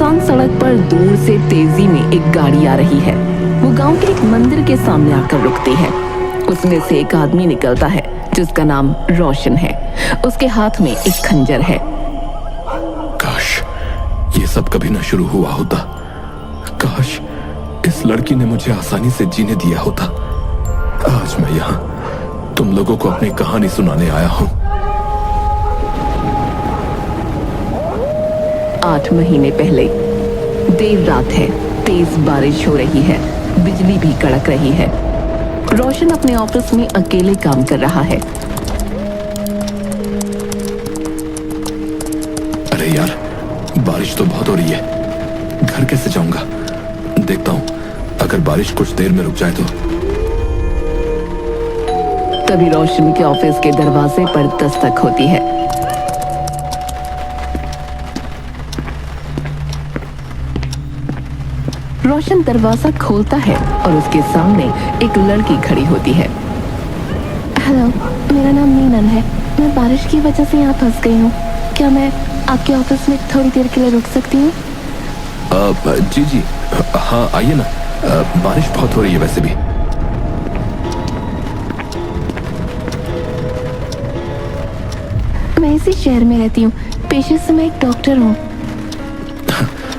सुनसान सड़क पर दूर से तेजी में एक गाड़ी आ रही है। वो गांव के एक मंदिर के सामने आकर रुकती है। उसमें से एक आदमी निकलता है जिसका नाम रोशन है। उसके हाथ में एक खंजर है। काश ये सब कभी ना शुरू हुआ होता। काश इस लड़की ने मुझे आसानी से जीने दिया होता। आज मैं यहाँ तुम लोगों को अपनी कहानी सुनाने आया हूँ। 8 महीने पहले देर रात है। तेज बारिश हो रही है, बिजली भी कड़क रही है। रोशन अपने ऑफिस में अकेले काम कर रहा है। अरे यार, बारिश तो बहुत हो रही है। घर कैसे जाऊंगा? देखता हूँ, अगर बारिश कुछ देर में रुक जाए तो। तभी रोशन के ऑफिस के दरवाजे पर दस्तक होती है। रोशन दरवाजा खोलता है और उसके सामने एक लड़की खड़ी होती है। हेलो, मेरा नाम मीनल है। मैं बारिश की वजह से यहाँ फंस गई हूँ। क्या मैं आपके ऑफिस में थोड़ी देर के लिए रुक सकती हूँ? जी, हाँ आइए ना। बारिश बहुत हो रही है वैसे भी। मैं इसी शहर में रहती हूँ। पेशे से मैं एक डॉक्टर हूँ।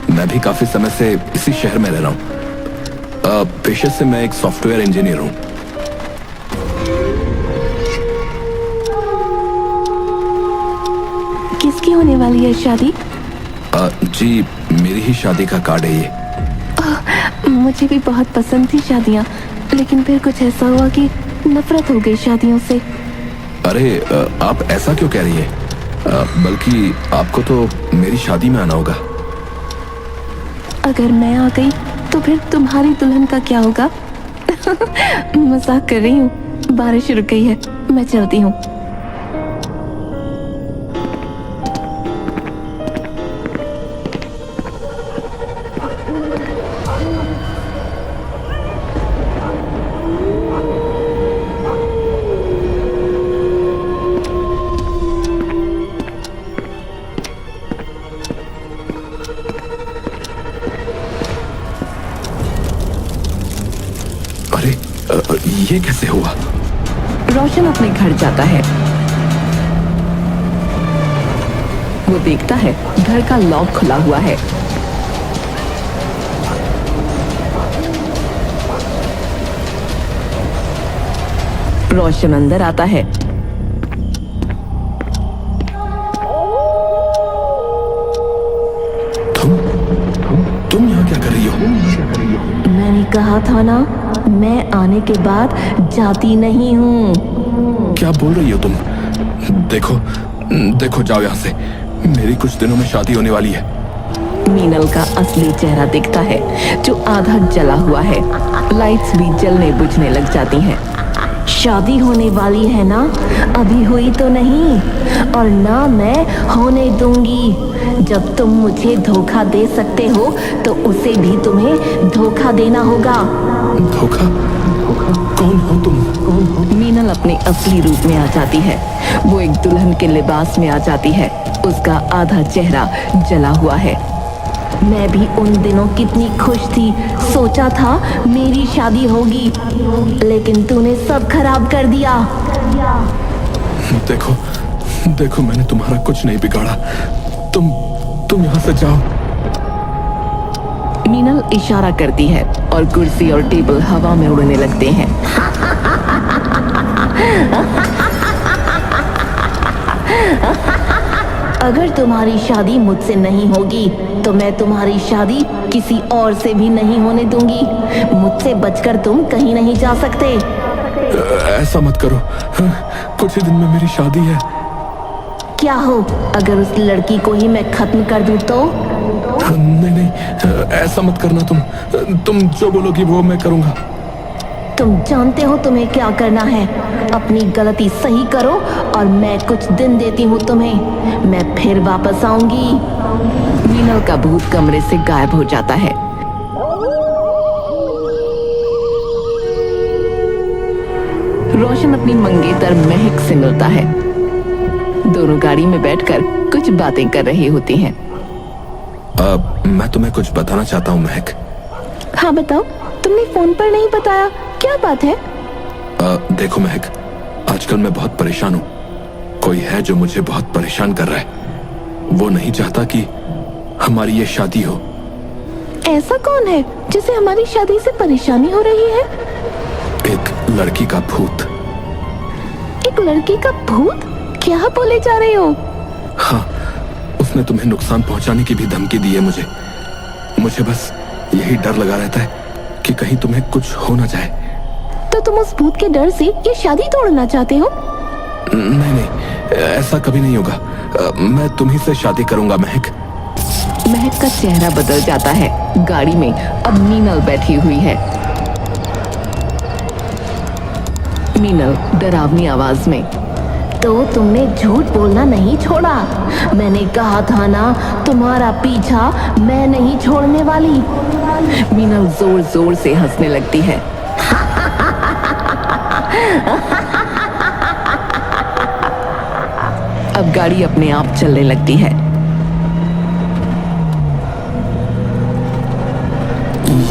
मैं भी काफी समय से इसी शहर में रह रहा हूँ। पेशे से मैं एक सॉफ्टवेयर इंजीनियर हूँ। किसकी होने वाली है शादी? जी, मेरी ही शादी का कार्ड है ये। मुझे भी बहुत पसंद थी शादियाँ, लेकिन फिर कुछ ऐसा हुआ कि नफरत हो गई शादियों से। अरे आप ऐसा क्यों कह रही है? बल्कि आपको तो मेरी शादी में आना होगा। अगर मैं आ गई तो फिर तुम्हारी दुल्हन का क्या होगा? मजाक कर रही हूँ। बारिश रुक गई है, मैं चलती हूँ। अरे ये कैसे हुआ? रोशन अपने घर जाता है। वो देखता है घर का लॉक खुला हुआ है। रोशन अंदर आता है। तुम यहाँ क्या कर रही हो? मैंने कहा था ना, मैं आने के बाद जाती नहीं हूँ। क्या बोल रही हो तुम? देखो जाओ यहाँ से। मेरी कुछ दिनों में शादी होने वाली है। मीनल का असली चेहरा दिखता है, जो आधा जला हुआ है। लाइट्स भी जलने बुझने लग जाती हैं। शादी होने वाली है ना? अभी हुई तो नहीं, और ना मैं होने दूंगी। जब तुम मुझे धोखा दे सकते हो तो उसे भी तुम्हें धोखा देना होगा। धोखा? कौन हो तुम? मीनल अपने असली रूप में आ जाती है। वो एक दुल्हन के लिबास में आ जाती है। उसका आधा चेहरा जला हुआ है। मैं भी उन दिनों कितनी खुश थी। सोचा था मेरी शादी होगी, लेकिन तूने सब खराब कर दिया। देखो मैंने तुम्हारा कुछ नहीं बिगाड़ा। तुम यहाँ से जाओ। मीनल इशारा करती है और कुर्सी और टेबल हवा में उड़ने लगते हैं। अगर तुम्हारी शादी मुझसे नहीं होगी तो मैं तुम्हारी शादी किसी और से भी नहीं होने दूंगी। मुझसे बचकर तुम कहीं नहीं जा सकते। ऐसा मत करो। कुछ ही दिन में मेरी शादी है। क्या हो, अगर उस लड़की को ही मैं खत्म कर दूं तो? नहीं, ऐसा मत करना। तुम जो बोलोगी वो मैं करूंगा। तुम जानते हो तुम्हें क्या करना है। अपनी गलती सही करो और मैं कुछ दिन देती हूँ तुम्हें। मैं फिर वापस आऊंगी। मीनल का भूत कमरे से गायब हो जाता है। रोशन अपनी मंगेतर महक से मिलता है। दोनों गाड़ी में बैठकर कुछ बातें कर रही होती हैं। मैं तुम्हें कुछ बताना चाहता हूँ महक। हाँ बताओ, तुमने फोन पर नहीं बताया, क्या बात है? देखो महक, आजकल मैं बहुत परेशान हूँ। कोई है जो मुझे बहुत परेशान कर रहा है। वो नहीं चाहता कि हमारी ये शादी हो। ऐसा कौन है जिसे हमारी शादी से परेशानी हो रही है? एक लड़की का भूत। एक लड़की का भूत? क्या बोले जा रहे हो? हाँ, उसने तुम्हें नुकसान पहुंचाने की भी धमकी दी है मुझे बस यही डर लगा रहता है कि कहीं तुम्हें कुछ हो ना जाए। तो तुम उस भूत के डर से ये शादी तोड़ना चाहते हो? नहीं, ऐसा कभी नहीं होगा। मैं तुम्ही से शादी करूंगा महक। महक का चेहरा बदल जाता है। गाड़ी में अब मीनल बैठी हुई है। मीनल डरावनी आवाज में, तो तुमने झूठ बोलना नहीं छोड़ा। मैंने कहा था ना, तुम्हारा पीछा मैं नहीं छोड़ने वाली। मीनल जोर जोर से हंसने लगती है। अब गाड़ी अपने आप चलने लगती है।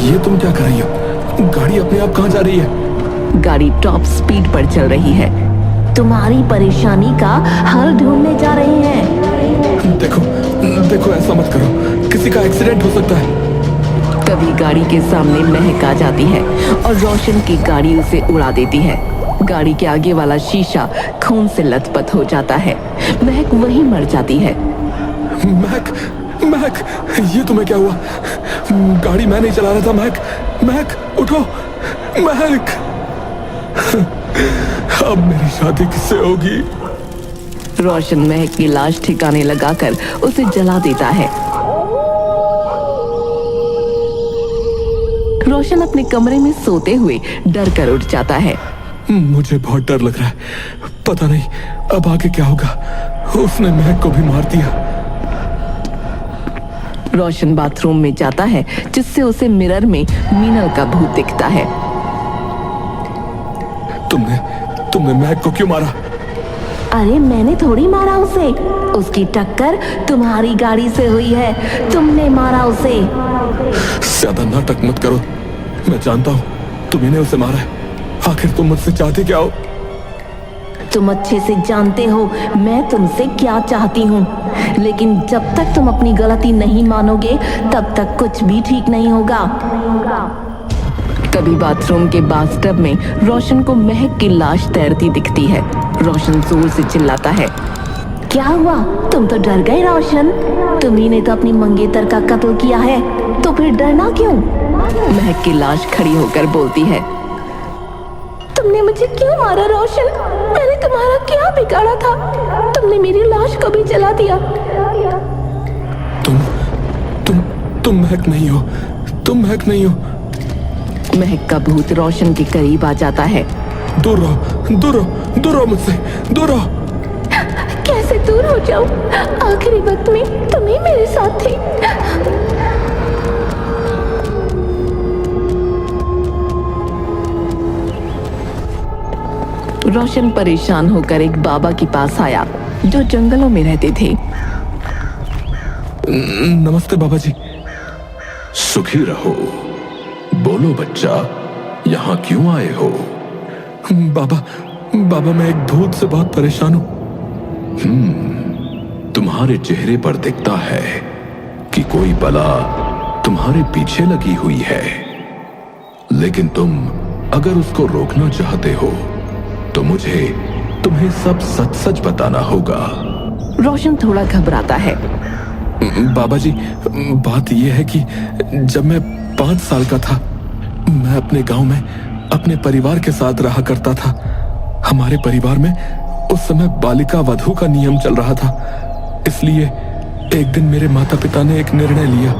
ये तुम क्या कर रही हो? गाड़ी अपने आप कहाँ जा रही है? गाड़ी टॉप स्पीड पर चल रही है। तुम्हारी परेशानी का हल ढूंढने जा रहे हैं। देखो ऐसा मत करो, किसी का एक्सीडेंट हो सकता है। तभी गाड़ी के सामने महक आ जाती है और रोशन की गाड़ी उसे उड़ा देती है। गाड़ी के आगे वाला शीशा खून से लथपथ हो जाता है। महक वहीं मर जाती है। महक, ये तुम्हें क्या हुआ? गाड़ी मैं नहीं चला रहा था। महक उठो। महक, अब मेरी शादी किससे होगी? रोशन महक की लाश ठिकाने लगाकर उसे जला देता है। रोशन अपने कमरे में सोते हुए डर कर उठ जाता है। मुझे बहुत डर लग रहा है। पता नहीं अब आगे क्या होगा। उसने महक को भी मार दिया। रोशन बाथरूम में जाता है, जिससे उसे मिरर में मीनल का भूत दिखता है। तुमने महक को क्यों मारा? अरे मैंने थोड़ी मारा उसे। उसकी टक्कर तुम्हारी गाड़ी से हुई है, तुमने मारा उसे। ज्यादा नाटक मत करो। मैं जानता हूँ तुम्ही उसे मारा है। आखिर तुम मुझसे चाहते क्या हो? तुम अच्छे से जानते हो मैं तुमसे क्या चाहती हूँ, लेकिन जब तक तुम अपनी गलती नहीं मानोगे तब तक कुछ भी ठीक नहीं होगा। तभी बाथरूम के बाथटब में रोशन को महक की लाश तैरती दिखती है। रोशन जोर से चिल्लाता है। क्या हुआ? तुम तो डर गए रोशन। तुम्ही ने तो अपनी मंगेतर का कत्ल किया है, तो फिर डरना क्यों? महक की लाश खड़ी होकर बोलती है। तुमने मुझे क्यों मारा रोशन? मैंने तुम्हारा क्या बिगाड़ा था? तुमने मेरी लाश को भी जला दिया। तुम महक नहीं हो। तुम महक नहीं हो। महक का भूत रोशन के करीब आ जाता है। दूर रहो मुझसे, दूर रहो। कैसे दूर हो जाऊं? आखिरी वक्त में तुम ही मेरे साथ थे। रोशन परेशान होकर एक बाबा के पास आया, जो जंगलों में रहते थे। नमस्ते बाबा जी। सुखी रहो। बोलो बच्चा, यहाँ क्यों आए हो? बाबा मैं एक भूत से बहुत परेशान हूँ। तुम्हारे चेहरे पर दिखता है कि कोई बला तुम्हारे पीछे लगी हुई है, लेकिन तुम अगर उसको रोकना चाहते हो तो मुझे तुम्हें सब सच सच बताना होगा। रोशन थोड़ा घबराता है। बाबा जी, बात यह है कि जब मैं 5 साल का था, मैं अपने गांव में अपने परिवार के साथ रहा करता था। हमारे परिवार में उस समय बालिका वधू का नियम चल रहा था। इसलिए एक दिन मेरे माता पिता ने एक निर्णय लिया।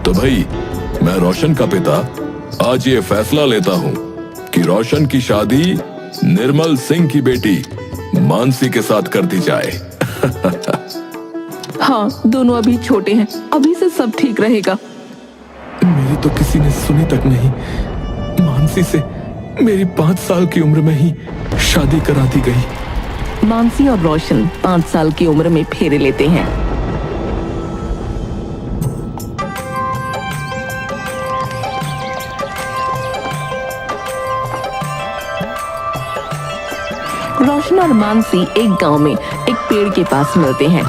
तो भाई, मैं रोशन का पिता आज ये फैसला लेता हूँ कि रोशन की शादी निर्मल सिंह की बेटी मानसी के साथ कर दी जाए। हाँ, दोनों अभी छोटे हैं, अभी से सब ठीक रहेगा। मेरी तो किसी ने सुनी तक नहीं। मानसी से मेरी 5 साल की उम्र में ही शादी करा दी गई। मानसी और रोशन 5 साल की उम्र में फेरे लेते हैं। रोशन और मानसी एक गांव में एक पेड़ के पास मिलते हैं।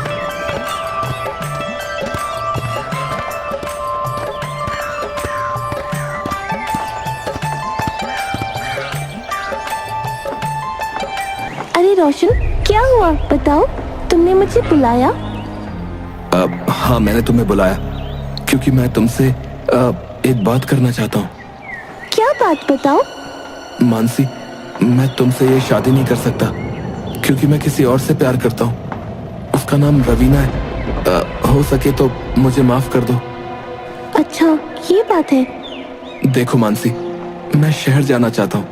अरे रोशन, क्या हुआ बताओ, तुमने मुझे बुलाया? हाँ, मैंने तुम्हें बुलाया क्योंकि मैं तुमसे एक बात करना चाहता हूँ। क्या बात बताओ? मानसी, मैं तुमसे ये शादी नहीं कर सकता क्योंकि मैं किसी और से प्यार करता हूँ। उसका नाम रवीना है। हो सके तो मुझे माफ कर दो। अच्छा, ये बात है। देखो मानसी, मैं शहर जाना चाहता हूँ,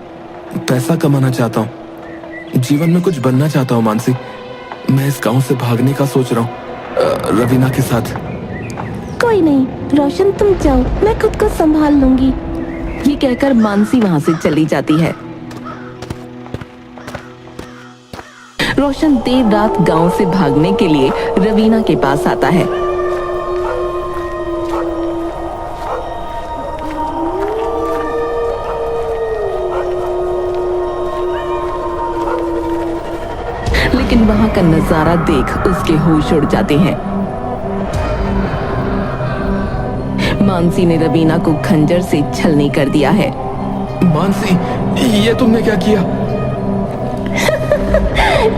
पैसा कमाना चाहता हूँ, जीवन में कुछ बनना चाहता हूँ। मानसी, मैं इस गांव से भागने का सोच रहा हूँ रवीना के साथ। कोई नहीं रोशन, तुम जाओ, मैं खुद को संभाल लूंगी। ये कहकर मानसी वहां से चली जाती है। रोशन देर रात गांव से भागने के लिए रवीना के पास आता है। लेकिन वहां का नजारा देख उसके होश उड़ जाते हैं। मानसी ने रवीना को खंजर से छलनी कर दिया है। मानसी, ये तुमने क्या किया?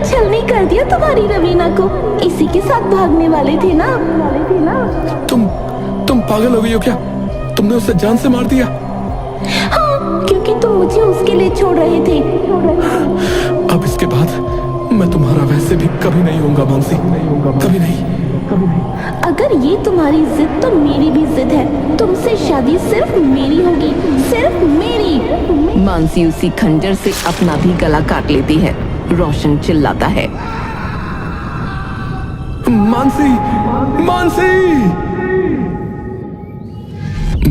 छलनी कर दिया तुम्हारी रवीना को, इसी के साथ भागने वाले थे ना? तुम पागल हो गई हो क्या? तुमने उसे जान से मार दिया? हाँ, क्योंकि तुम मुझे उसके लिए छोड़ रहे थे। अब इसके बाद मैं तुम्हारा वैसे भी कभी नहीं होऊंगा मानसी, कभी नहीं। अगर ये तुम्हारी जिद तो मेरी भी जिद है, तुमसे शादी सिर्फ मेरी होगी, सिर्फ मेरी। मानसी उसी खंजर से अपना भी गला काट लेती है। रोशन चिल्लाता है, मानसी, मानसी!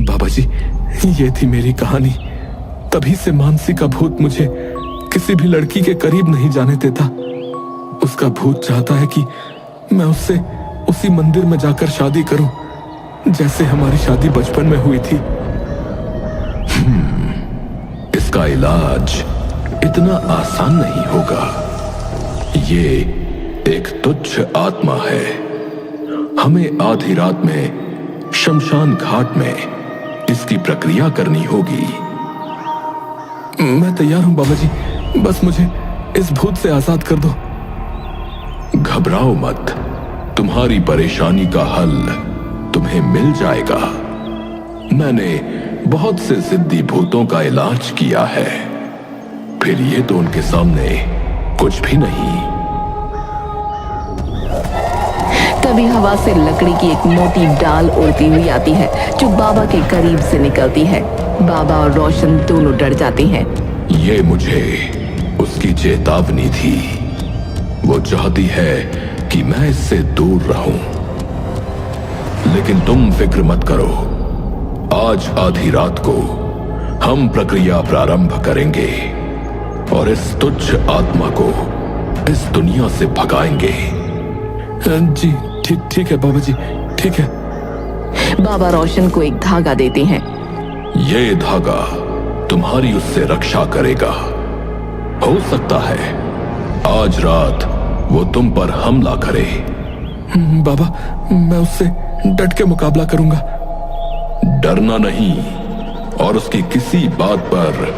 बाबा जी, ये थी मेरी कहानी। तभी से मानसी का भूत मुझे किसी भी लड़की के करीब नहीं जाने देता। उसका भूत चाहता है कि मैं उससे उसी मंदिर में जाकर शादी करूं जैसे हमारी शादी बचपन में हुई थी। इसका इलाज इतना आसान नहीं होगा। ये एक तुच्छ आत्मा है। हमें आधी रात में शमशान घाट में इसकी प्रक्रिया करनी होगी। मैं तैयार हूं बाबा जी, बस मुझे इस भूत से आजाद कर दो। घबराओ मत, तुम्हारी परेशानी का हल तुम्हें मिल जाएगा। मैंने बहुत से जिद्दी भूतों का इलाज किया है, फिर ये तो उनके सामने कुछ भी नहीं। तभी हवा से लकड़ी की एक मोटी डाल उड़ती हुई आती है जो बाबा के करीब से निकलती है। बाबा और रोशन दोनों डर जाते हैं। ये मुझे उसकी चेतावनी थी। वो चाहती है कि मैं इससे दूर रहूं। लेकिन तुम फिक्र मत करो, आज आधी रात को हम प्रक्रिया प्रारंभ करेंगे और इस तुच्छ आत्मा को इस दुनिया से भगाएंगे। जी ठीक है बाबा जी, ठीक है। बाबा रोशन को एक धागा देते हैं। ये धागा तुम्हारी उससे रक्षा करेगा। हो सकता है आज रात वो तुम पर हमला करे। बाबा, मैं उससे डट के मुकाबला करूंगा। डरना नहीं और उसकी किसी बात पर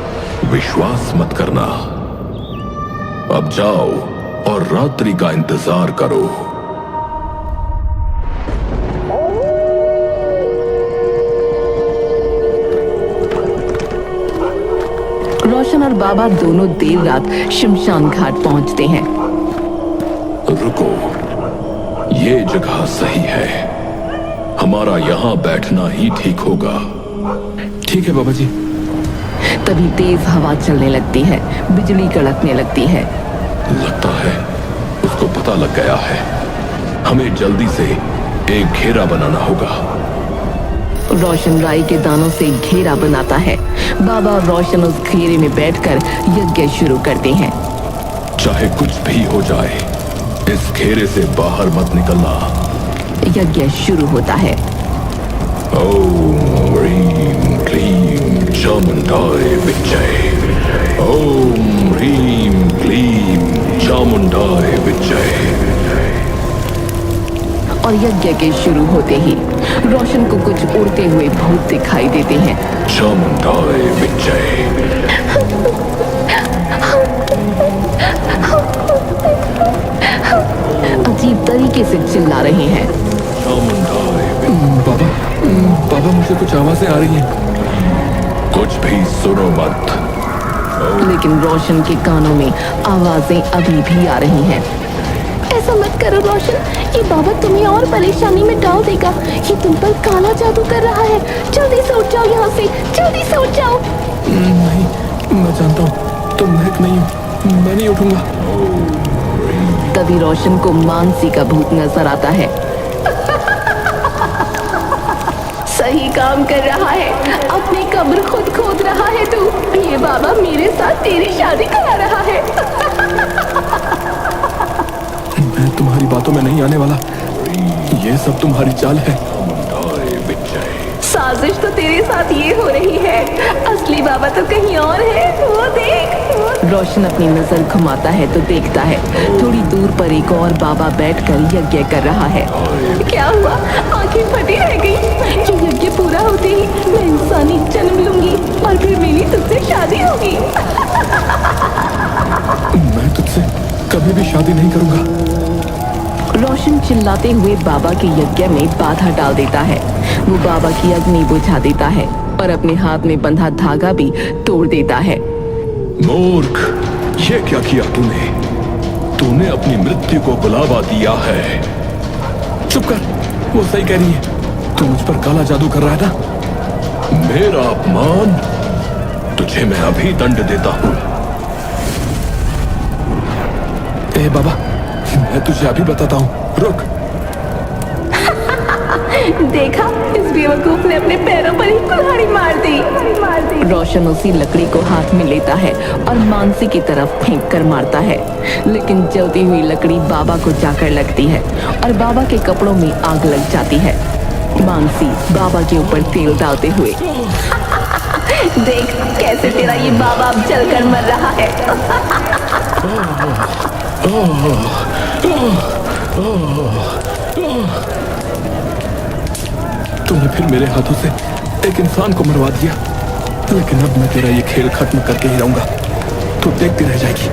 विश्वास मत करना। अब जाओ और रात्रि का इंतजार करो। रोशन और बाबा दोनों देर रात शमशान घाट पहुंचते हैं। रुको, ये जगह सही है। हमारा यहां बैठना ही ठीक होगा। ठीक है बाबा जी। तभी तेज हवा चलने लगती है, बिजली कड़कने लगती है। लगता है उसको पता लग गया है। हमें जल्दी से एक घेरा बनाना होगा। रोशन राई के दानों से घेरा बनाता है। बाबा और रोशन उस घेरे में बैठकर यज्ञ शुरू करते हैं। चाहे कुछ भी हो जाए, इस घेरे से बाहर मत निकलना। यज्ञ शुरू होता है। ओम ह्रीं क्लीं चामुंडाय विच्चय। ओम ह्रीं क्लीं चामुंडाय विच्चय। और यज्ञ के शुरू होते ही रोशन को कुछ उड़ते हुए भूत दिखाई देते हैं। चामुंडाय विच्चय। अजीब तरीके से चिल्ला रहे हैं। चामुंडाय। बाबा मुझे कुछ आवाजें आ रही हैं। कुछ भी सुनो मत। लेकिन रोशन के कानों में आवाजें अभी भी आ रही हैं। ऐसा मत करो रोशन, ये बाबा तुम्हें और परेशानी में डाल देगा। ये तुम पर काला जादू कर रहा है। जल्दी से उठ जाओ यहाँ से, जल्दी से उठ जाओ। नहीं, मैं जानता हूँ तुम महक नहीं हो, मैं नहीं उठूंगा। तभी रोशन को मानसी का भूत नजर आता है। सही काम कर रहा है, अपनी कब्र खुद खोद रहा है तू। ये बाबा मेरे साथ तेरी शादी करा रहा है। मैं तुम्हारी बातों में नहीं आने वाला। ये सब तुम्हारी चाल है। साजिश तो तेरे साथ ये हो रही है, असली बाबा तो कहीं और है। वो देख। रोशन अपनी नजर घुमाता है तो देखता है थोड़ी दूर पर एक और बाबा बैठकर यज्ञ कर रहा है। क्या हुआ? आंखें फटी रह गई। ये यज्ञ पूरा होते ही मैं इंसानी जन्म लूंगी और फिर मेरी तुझसे शादी होगी। मैं तुझसे कभी भी शादी नहीं करूंगा। रोशन चिल्लाते हुए बाबा के यज्ञ में बाधा डाल देता है। वो बाबा की अग्नि बुझा देता है और अपने हाथ में बंधा धागा भी तोड़ देता है। मूर्ख, ये क्या किया तूने? तूने अपनी मृत्यु को बुलावा दिया है। चुप कर, वो सही कह रही है। तू मुझ पर काला जादू कर रहा है ना। मेरा अपमान? तुझे मैं अभी दंड देता हूं। ए बाबा, मैं तुझे अभी बताता हूँ, रुक। देखा, इस बेवकूफ ने अपने पैरों पर ही कुल्हाड़ी मार दी। रोशन उसी लकड़ी को हाथ में लेता है और मानसी की तरफ फेंक कर मारता है। लेकिन जलती हुई लकड़ी बाबा को जाकर लगती है और बाबा के कपड़ों में आग लग जाती है। मानसी बाबा के ऊपर तेल डालते हुए, देख कैसे तेरा ये बाबा अब जलकर मर रहा है। तूने फिर मेरे हाथों से एक इंसान को मरवा दिया, लेकिन अब मैं तेरा ये खेल खत्म करके ही रहूंगा। तू देखती रह जाएगी।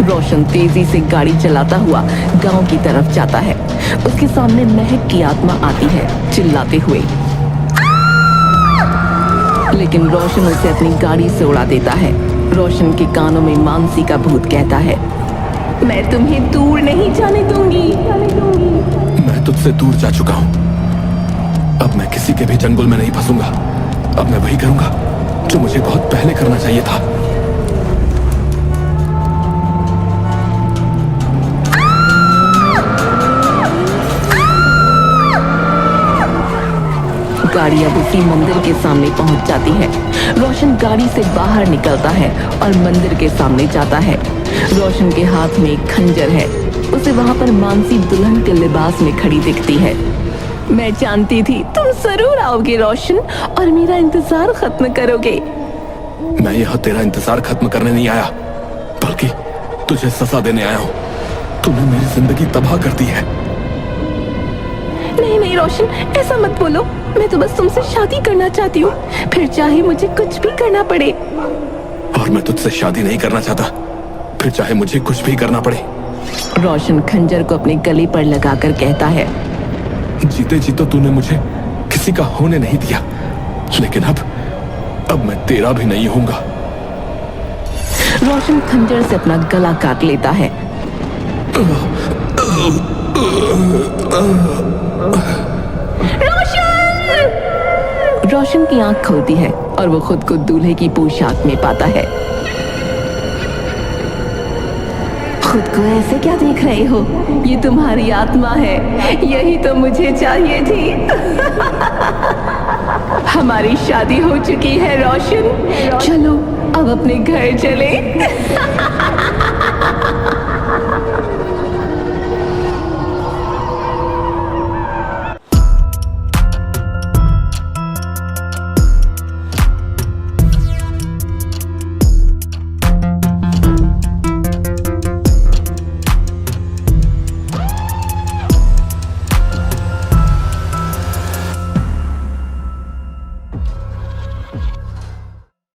रोशन तेजी से गाड़ी चलाता हुआ गांव की तरफ जाता है। उसके सामने महक की आत्मा आती है चिल्लाते हुए, लेकिन रोशन उसे अपनी गाड़ी से उड़ा देता है। रोशन के कानों में मानसी का भूत कहता है, मैं तुम्हें दूर नहीं जाने दूंगी। मैं तुझसे दूर जा चुका हूं। अब मैं किसी के भी चंगुल में नहीं फंसूंगा। अब मैं वही करूंगा जो मुझे बहुत पहले करना चाहिए था। गाड़ी अब उसी मंदिर के सामने पहुंच जाती है। रोशन गाड़ी से बाहर निकलता है और मंदिर के सामने जाता है। रोशन के हाथ में एक खंजर है। उसे वहां पर मानसी दुल्हन के लिबास में खड़ी दिखती है। मैं जानती थी तुम जरूर आओगे रोशन, और मेरा इंतजार खत्म करोगे। मैं यहाँ तेरा इंतजार खत्म करने नहीं आया, बल्कि तुझे सजा देने आया हूँ। तूने मेरी जिंदगी तबाह कर दी है। नहीं नहीं रोशन, ऐसा मत बोलो। मैं तो बस तुमसे शादी करना चाहती हूँ, फिर चाहे मुझे कुछ भी करना पड़े। और मैं तुझसे शादी नहीं करना चाहता, फिर चाहे मुझे कुछ भी करना पड़े। रोशन खंजर को अपने गले पर लगाकर कहता है, जीते जी तो तूने मुझे किसी का होने नहीं दिया, लेकिन अब मैं तेरा भी नहीं होऊंगा। रोशन खंजर से अपना गला काट लेता है। रोशन की आंख खुलती है और वो खुद को दूल्हे की पोशाक में पाता है। खुद को ऐसे क्या देख रहे हो? ये तुम्हारी आत्मा है। यही तो मुझे चाहिए थी। हमारी शादी हो चुकी है रोशन। चलो अब अपने घर चले।